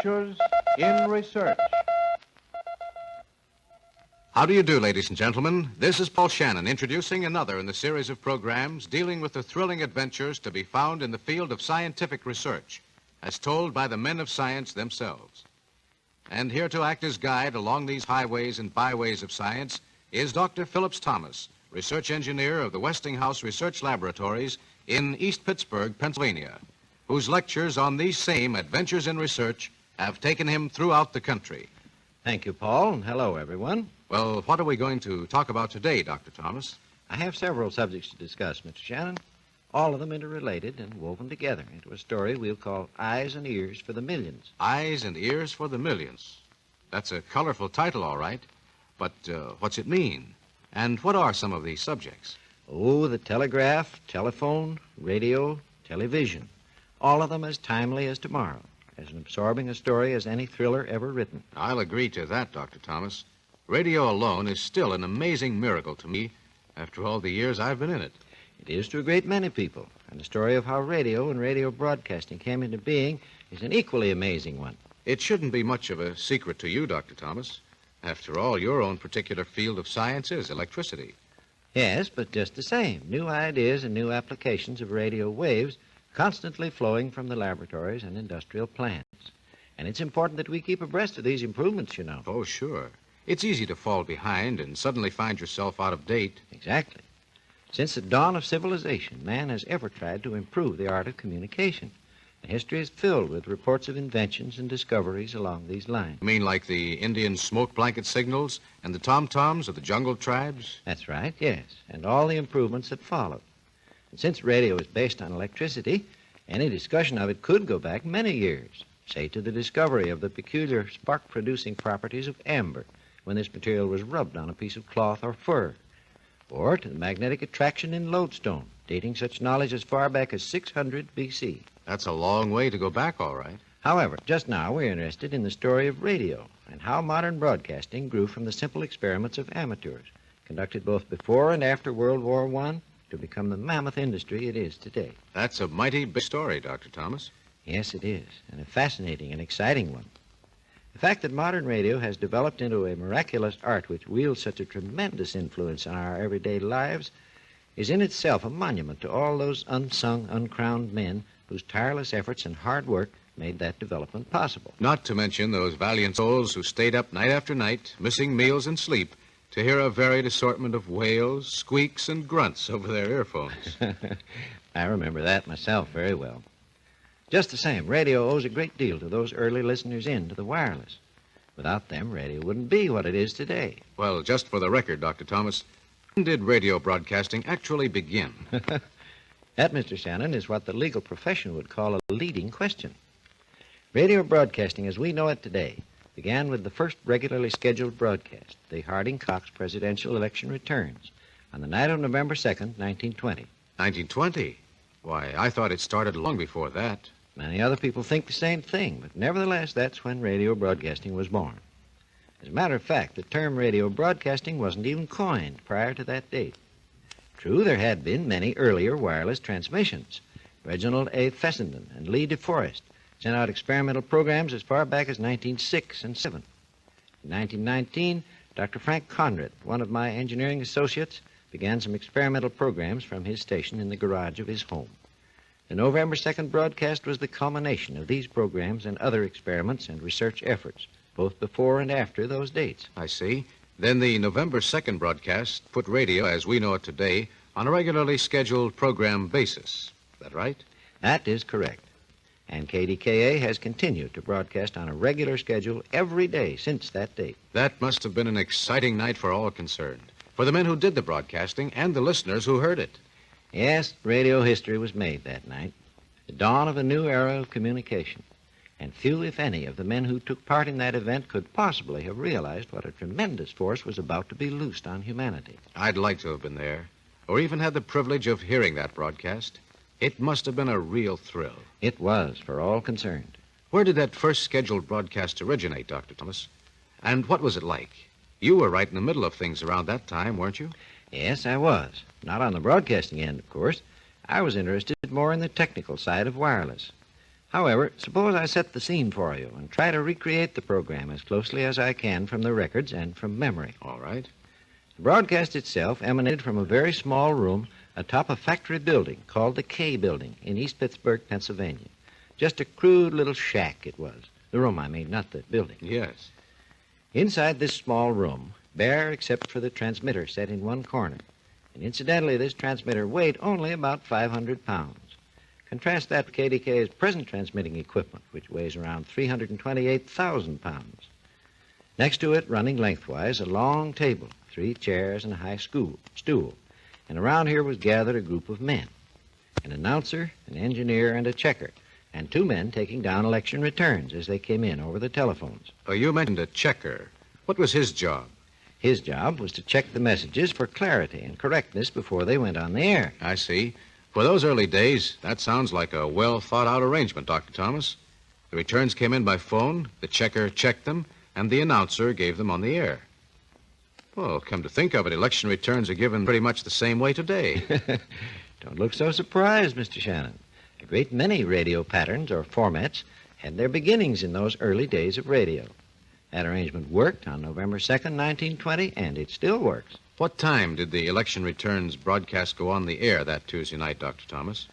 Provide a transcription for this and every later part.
Adventures in Research. How do you do, ladies and gentlemen? This is Paul Shannon introducing another in the series of programs dealing with the thrilling adventures to be found in the field of scientific research, as told by the men of science themselves. And here to act as guide along these highways and byways of science is Dr. Phillips Thomas, research engineer of the Westinghouse Research Laboratories in East Pittsburgh, Pennsylvania, whose lectures on these same adventures in research have taken him throughout the country. Thank you, Paul, and hello, everyone. Well, what are we going to talk about today, Dr. Thomas? I have several subjects to discuss, Mr. Shannon, all of them interrelated and woven together into a story we'll call Eyes and Ears for the Millions. Eyes and Ears for the Millions. That's a colorful title, all right. But what's it mean? And what are some of these subjects? Oh, the telegraph, telephone, radio, television. All of them as timely as tomorrow, as absorbing a story as any thriller ever written. I'll agree to that, Dr. Thomas. Radio alone is still an amazing miracle to me after all the years I've been in it. It is to a great many people, and the story of how radio and radio broadcasting came into being is an equally amazing one. It shouldn't be much of a secret to you, Dr. Thomas. After all, your own particular field of science is electricity. Yes, but just the same, new ideas and new applications of radio waves constantly flowing from the laboratories and industrial plants. And it's important that we keep abreast of these improvements, you know. Oh, sure. It's easy to fall behind and suddenly find yourself out of date. Exactly. Since the dawn of civilization, man has ever tried to improve the art of communication. And history is filled with reports of inventions and discoveries along these lines. You mean like the Indian smoke blanket signals and the tom-toms of the jungle tribes? That's right, yes, and all the improvements that followed. And since radio is based on electricity, any discussion of it could go back many years, say to the discovery of the peculiar spark-producing properties of amber when this material was rubbed on a piece of cloth or fur, or to the magnetic attraction in lodestone, dating such knowledge as far back as 600 B.C. That's a long way to go back, all right. However, just now we're interested in the story of radio and how modern broadcasting grew from the simple experiments of amateurs, conducted both before and after World War I, to become the mammoth industry it is today. That's a mighty big story, Dr. Thomas. Yes, it is, and a fascinating and exciting one. The fact that modern radio has developed into a miraculous art which wields such a tremendous influence on our everyday lives is in itself a monument to all those unsung, uncrowned men whose tireless efforts and hard work made that development possible. Not to mention those valiant souls who stayed up night after night, missing meals and sleep, to hear a varied assortment of wails, squeaks, and grunts over their earphones. I remember that myself very well. Just the same, radio owes a great deal to those early listeners to the wireless. Without them, radio wouldn't be what it is today. Well, just for the record, Dr. Thomas, when did radio broadcasting actually begin? That, Mr. Shannon, is what the legal profession would call a leading question. Radio broadcasting as we know it today began with the first regularly scheduled broadcast, the Harding-Cox presidential election returns, on the night of November 2nd, 1920. 1920? Why, I thought it started long before that. Many other people think the same thing, but nevertheless, that's when radio broadcasting was born. As a matter of fact, the term radio broadcasting wasn't even coined prior to that date. True, there had been many earlier wireless transmissions. Reginald A. Fessenden and Lee DeForest sent out experimental programs as far back as 1906 and 7. In 1919, Dr. Frank Conrad, one of my engineering associates, began some experimental programs from his station in the garage of his home. The November 2nd broadcast was the culmination of these programs and other experiments and research efforts, both before and after those dates. I see. Then the November 2nd broadcast put radio, as we know it today, on a regularly scheduled program basis. Is that right? That is correct. And KDKA has continued to broadcast on a regular schedule every day since that date. That must have been an exciting night for all concerned, for the men who did the broadcasting and the listeners who heard it. Yes, radio history was made that night, the dawn of a new era of communication. And few, if any, of the men who took part in that event could possibly have realized what a tremendous force was about to be loosed on humanity. I'd like to have been there, or even had the privilege of hearing that broadcast. It must have been a real thrill. It was, for all concerned. Where did that first scheduled broadcast originate, Dr. Thomas? And what was it like? You were right in the middle of things around that time, weren't you? Yes, I was. Not on the broadcasting end, of course. I was interested more in the technical side of wireless. However, suppose I set the scene for you and try to recreate the program as closely as I can from the records and from memory. All right. The broadcast itself emanated from a very small room atop a factory building called the K Building in East Pittsburgh, Pennsylvania. Just a crude little shack it was. The room, I mean, not the building. Yes. Inside this small room, bare except for the transmitter set in one corner. And incidentally, this transmitter weighed only about 500 pounds. Contrast that with KDK's present transmitting equipment, which weighs around 328,000 pounds. Next to it, running lengthwise, a long table, 3 chairs, and a high stool. And around here was gathered a group of men, an announcer, an engineer, and a checker, and 2 men taking down election returns as they came in over the telephones. Oh, you mentioned a checker. What was his job? His job was to check the messages for clarity and correctness before they went on the air. I see. For those early days, that sounds like a well-thought-out arrangement, Dr. Thomas. The returns came in by phone, the checker checked them, and the announcer gave them on the air. Well, come to think of it, election returns are given pretty much the same way today. Don't look so surprised, Mr. Shannon. A great many radio patterns or formats had their beginnings in those early days of radio. That arrangement worked on November 2nd, 1920, and it still works. What time did the election returns broadcast go on the air that Tuesday night, Dr. Thomas?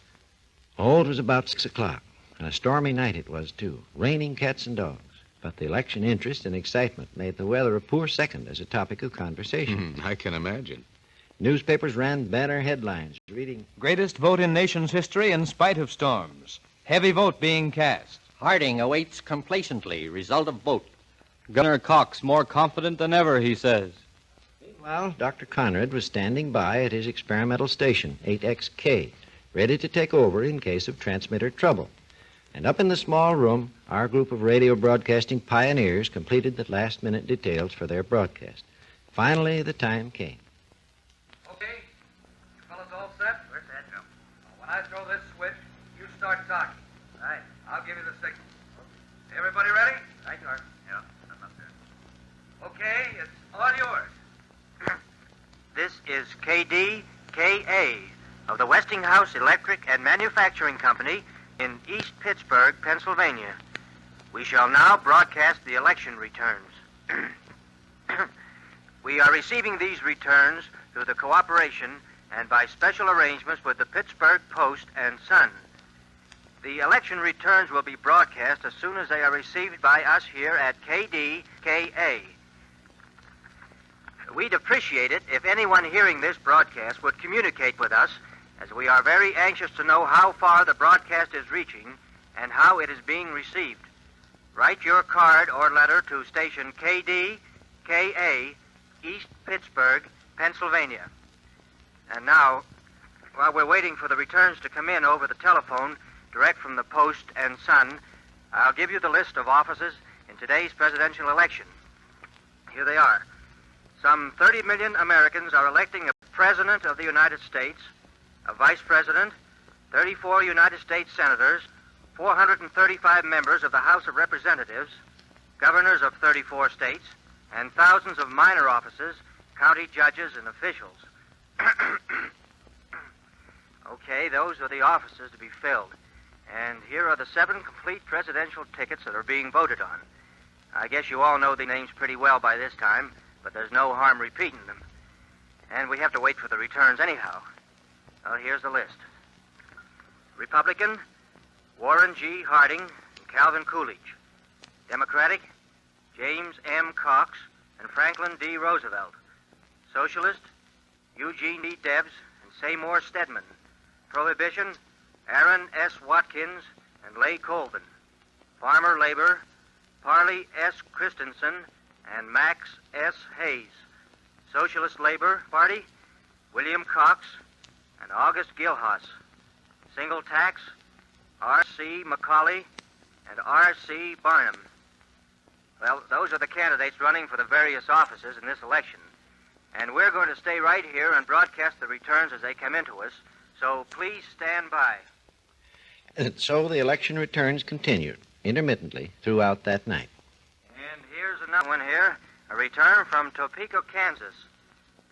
Oh, it was about 6 o'clock, and a stormy night it was, too, raining cats and dogs. But the election interest and excitement made the weather a poor second as a topic of conversation. I can imagine. Newspapers ran banner headlines reading, Greatest vote in nation's history in spite of storms. Heavy vote being cast. Harding awaits complacently result of vote. Governor Cox more confident than ever, he says. Meanwhile, Dr. Conrad was standing by at his experimental station, 8XK, ready to take over in case of transmitter trouble. And up in the small room, our group of radio broadcasting pioneers completed the last-minute details for their broadcast. Finally, the time came. Okay, you fellas all set? We're set, Joe. When I throw this switch, you start talking. Right. I'll give you the signal. Everybody ready? Right, George. Yeah, I'm up there. Okay, it's all yours. This is KDKA of the Westinghouse Electric and Manufacturing Company in East Pittsburgh, Pennsylvania. We shall now broadcast the election returns. We are receiving these returns through the cooperation and by special arrangements with the Pittsburgh Post and Sun. The election returns will be broadcast as soon as they are received by us here at KDKA. We'd appreciate it if anyone hearing this broadcast would communicate with us, as we are very anxious to know how far the broadcast is reaching and how it is being received. Write your card or letter to station KDKA, East Pittsburgh, Pennsylvania. And now, while we're waiting for the returns to come in over the telephone, direct from the Post and Sun, I'll give you the list of offices in today's presidential election. Here they are. Some 30 million Americans are electing a president of the United States, a vice president, 34 United States senators, 435 members of the House of Representatives, governors of 34 states, and thousands of minor offices, county judges, and officials. Okay, those are the offices to be filled. And here are the 7 complete presidential tickets that are being voted on. I guess you all know the names pretty well by this time, but there's no harm repeating them. And we have to wait for the returns anyhow. Well, here's the list. Republican, Warren G. Harding and Calvin Coolidge. Democratic, James M. Cox and Franklin D. Roosevelt. Socialist, Eugene D. Debs and Seymour Stedman. Prohibition, Aaron S. Watkins and Leigh Colvin. Farmer Labor, Parley S. Christensen and Max S. Hayes. Socialist Labor Party, William Cox and August Gilhus. Single Tax, R.C. McCauley and R.C. Barnum. Well, those are the candidates running for the various offices in this election. And we're going to stay right here and broadcast the returns as they come into us, so please stand by. And so the election returns continued, intermittently, throughout that night. And here's another one here, a return from Topeka, Kansas.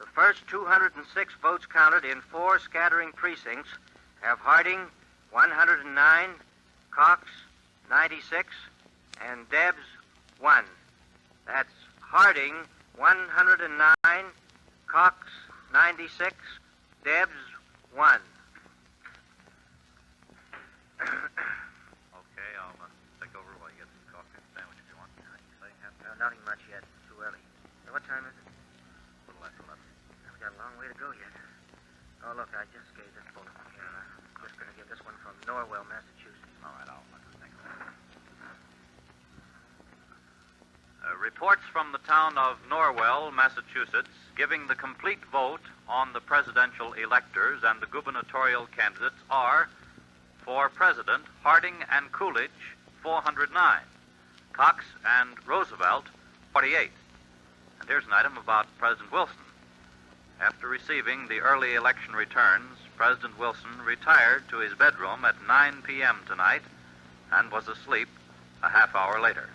The first 206 votes counted in 4 scattering precincts have Harding, 109, Cox, 96, and Debs 1. That's Harding 109, Cox 96, Debs 1. Okay, I'll take over while you get some coffee and sandwich if you want. Nothing much yet. Too early. What time is it? A little after 11. We've got a long way to go yet. Oh, look, I just gave this bulletin here. I'm just going to give this one from Norwell, Massachusetts. All right, I'll take it. Reports from the town of Norwell, Massachusetts, giving the complete vote on the presidential electors and the gubernatorial candidates are: for President, Harding and Coolidge, 409. Cox and Roosevelt, 48. And here's an item about President Wilson. After receiving the early election returns, President Wilson retired to his bedroom at 9 p.m. tonight and was asleep a half hour later.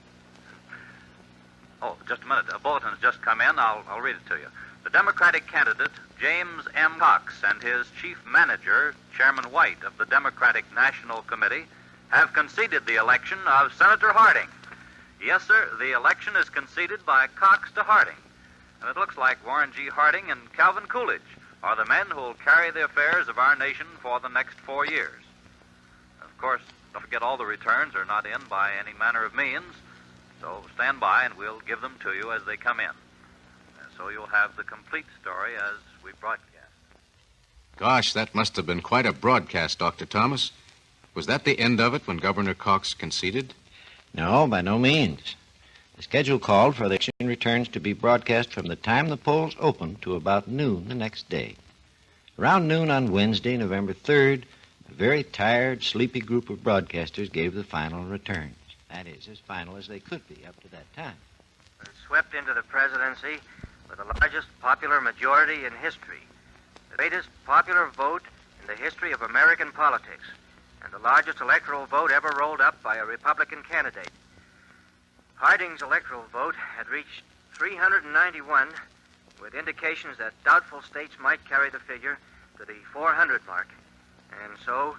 Oh, just a minute. A bulletin has just come in. I'll read it to you. The Democratic candidate, James M. Cox, and his chief manager, Chairman White of the Democratic National Committee, have conceded the election of Senator Harding. Yes, sir, the election is conceded by Cox to Harding. And it looks like Warren G. Harding and Calvin Coolidge are the men who will carry the affairs of our nation for the next 4 years. Of course, don't forget all the returns are not in by any manner of means, so stand by and we'll give them to you as they come in. So you'll have the complete story as we broadcast. Gosh, that must have been quite a broadcast, Dr. Thomas. Was that the end of it when Governor Cox conceded? No, by no means. The schedule called for the election returns to be broadcast from the time the polls opened to about noon the next day. Around noon on Wednesday, November 3rd, a very tired, sleepy group of broadcasters gave the final returns. That is, as final as they could be up to that time. Swept into the presidency with the largest popular majority in history, the greatest popular vote in the history of American politics, and the largest electoral vote ever rolled up by a Republican candidate. Harding's electoral vote had reached 391, with indications that doubtful states might carry the figure to the 400 mark. And so,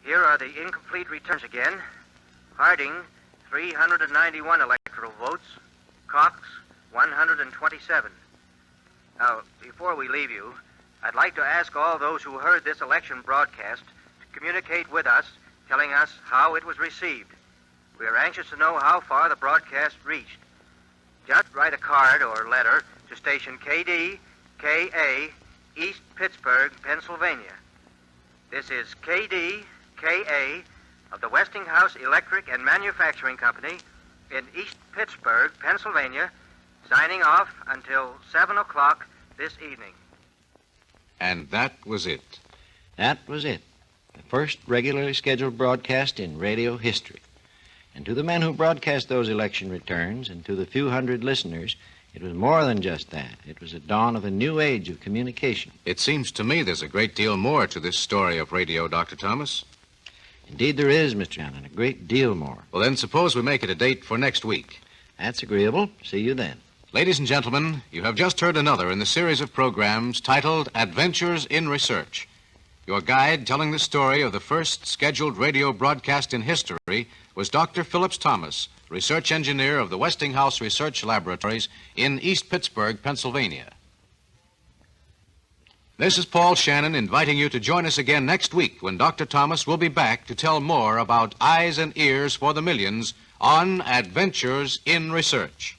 here are the incomplete returns again. Harding, 391 electoral votes. Cox, 127. Now, before we leave you, I'd like to ask all those who heard this election broadcast to communicate with us, telling us how it was received. We are anxious to know how far the broadcast reached. Just write a card or letter to station KD-KA, East Pittsburgh, Pennsylvania. This is KD-KA of the Westinghouse Electric and Manufacturing Company in East Pittsburgh, Pennsylvania, signing off until 7 o'clock this evening. And that was it. That was it. The first regularly scheduled broadcast in radio history. And to the men who broadcast those election returns and to the few hundred listeners, it was more than just that. It was the dawn of a new age of communication. It seems to me there's a great deal more to this story of radio, Dr. Thomas. Indeed there is, Mr. Shannon, a great deal more. Well, then suppose we make it a date for next week. That's agreeable. See you then. Ladies and gentlemen, you have just heard another in the series of programs titled Adventures in Research. Your guide telling the story of the first scheduled radio broadcast in history was Dr. Phillips Thomas, research engineer of the Westinghouse Research Laboratories in East Pittsburgh, Pennsylvania. This is Paul Shannon inviting you to join us again next week when Dr. Thomas will be back to tell more about eyes and ears for the millions on Adventures in Research.